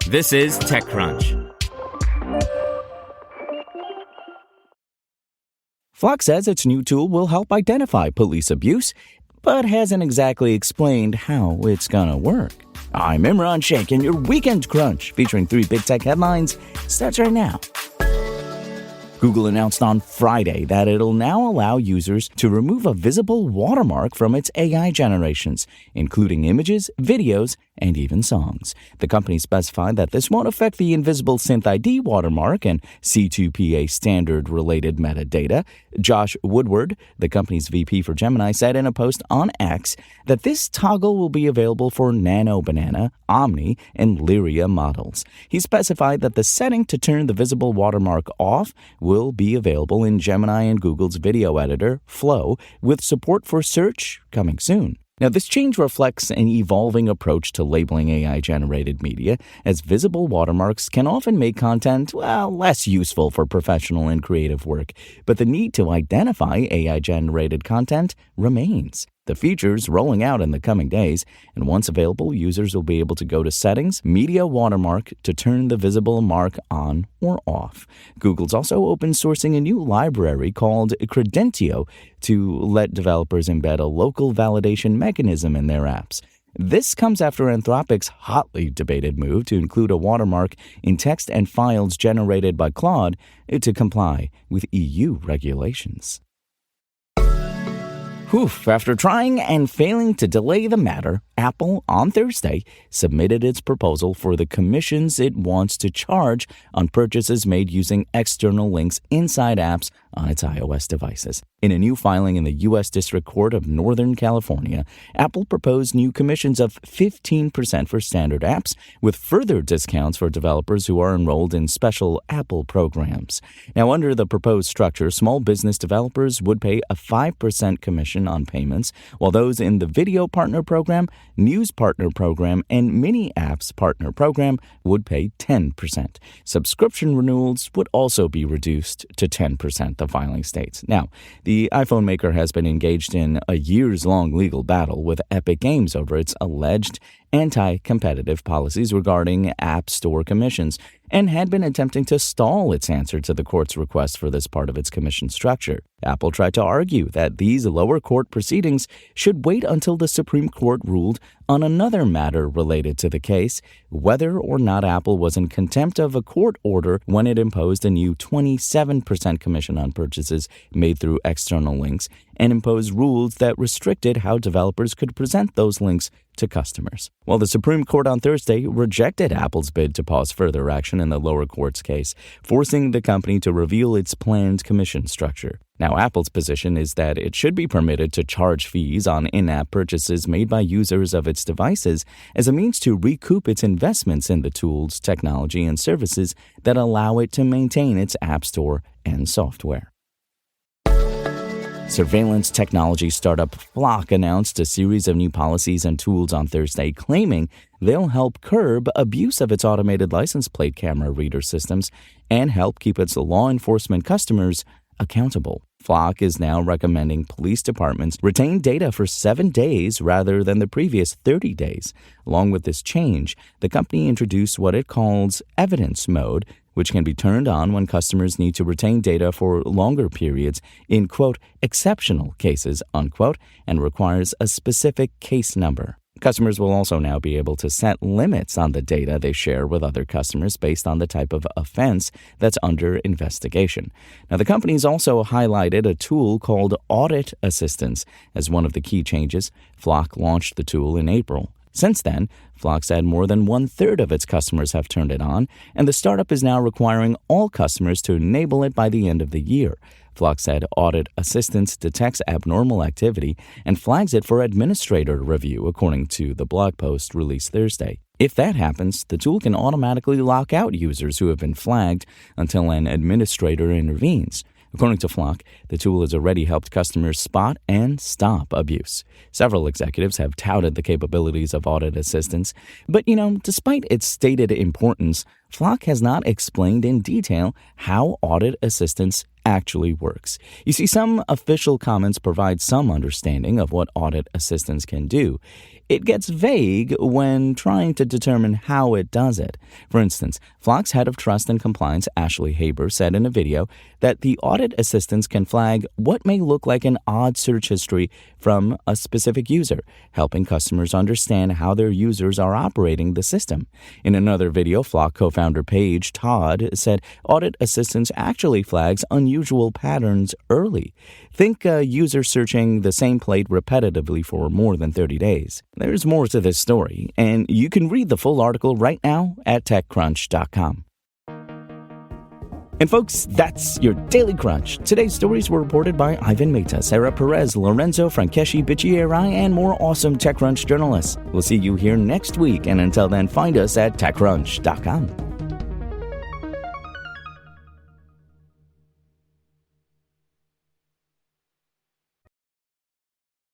This is TechCrunch. Flock says its new tool will help identify police abuse, but hasn't exactly explained how it's gonna work. I'm Imran Sheikh, and your Weekend Crunch, featuring 3 big tech headlines, starts right now. Google announced on Friday that it'll now allow users to remove a visible watermark from its AI generations, including images, videos, and even songs. The company specified that this won't affect the invisible Synth ID watermark and C2PA standard-related metadata. Josh Woodward, the company's VP for Gemini, said in a post on X that this toggle will be available for Nano Banana, Omni, and Lyria models. He specified that the setting to turn the visible watermark off will be available in Gemini and Google's video editor, Flow, with support for search coming soon. Now, this change reflects an evolving approach to labeling AI-generated media, as visible watermarks can often make content, less useful for professional and creative work, but the need to identify AI-generated content remains. The feature's rolling out in the coming days, and once available, users will be able to go to Settings, Media Watermark to turn the visible mark on or off. Google's also open sourcing a new library called Credentio to let developers embed a local validation mechanism in their apps. This comes after Anthropic's hotly debated move to include a watermark in text and files generated by Claude to comply with EU regulations. After trying and failing to delay the matter, Apple, on Thursday, submitted its proposal for the commissions it wants to charge on purchases made using external links inside apps on its iOS devices. In a new filing in the U.S. District Court of Northern California, Apple proposed new commissions of 15% for standard apps, with further discounts for developers who are enrolled in special Apple programs. Now, under the proposed structure, small business developers would pay a 5% commission on payments, while those in the Video Partner Program, News Partner Program, and Mini Apps Partner Program would pay 10%. Subscription renewals would also be reduced to 10%, the filing states. Now, the iPhone maker has been engaged in a years-long legal battle with Epic Games over its alleged anti-competitive policies regarding App Store commissions, and had been attempting to stall its answer to the court's request for this part of its commission structure. Apple tried to argue that these lower court proceedings should wait until the Supreme Court ruled on another matter related to the case, whether or not Apple was in contempt of a court order when it imposed a new 27% commission on purchases made through external links and imposed rules that restricted how developers could present those links to customers. Well, the Supreme Court on Thursday rejected Apple's bid to pause further action in the lower court's case, forcing the company to reveal its planned commission structure. Now, Apple's position is that it should be permitted to charge fees on in-app purchases made by users of its devices as a means to recoup its investments in the tools, technology, and services that allow it to maintain its App Store and software. Surveillance technology startup Flock announced a series of new policies and tools on Thursday, claiming they'll help curb abuse of its automated license plate camera reader systems and help keep its law enforcement customers accountable. Flock is now recommending police departments retain data for 7 days rather than the previous 30 days. Along with this change, the company introduced what it calls evidence mode, which can be turned on when customers need to retain data for longer periods in, quote, exceptional cases, unquote, and requires a specific case number. Customers will also now be able to set limits on the data they share with other customers based on the type of offense that's under investigation. Now, the company's also highlighted a tool called Audit Assistance as one of the key changes. Flock launched the tool in April. Since then, Flock said more than 1/3 of its customers have turned it on, and the startup is now requiring all customers to enable it by the end of the year. Flock said Audit Assistance detects abnormal activity and flags it for administrator review, according to the blog post released Thursday. If that happens, the tool can automatically lock out users who have been flagged until an administrator intervenes. According to Flock, the tool has already helped customers spot and stop abuse. Several executives have touted the capabilities of Audit Assistance, but, despite its stated importance, Flock has not explained in detail how Audit Assistance actually works. You see, some official comments provide some understanding of what Audit Assistance can do. it gets vague when trying to determine how it does it. For instance, Flock's head of trust and compliance, Ashley Haber, said in a video that the audit assistants can flag what may look like an odd search history from a specific user, helping customers understand how their users are operating the system. In another video, Flock co-founder Paige Todd said audit assistants actually flags unusual patterns early. Think a user searching the same plate repetitively for more than 30 days. There's more to this story, and you can read the full article right now at TechCrunch.com. And folks, that's your Daily Crunch. Today's stories were reported by Ivan Mehta, Sarah Perez, Lorenzo Frankeshi Bicchieri, and more awesome TechCrunch journalists. We'll see you here next week, and until then, find us at TechCrunch.com.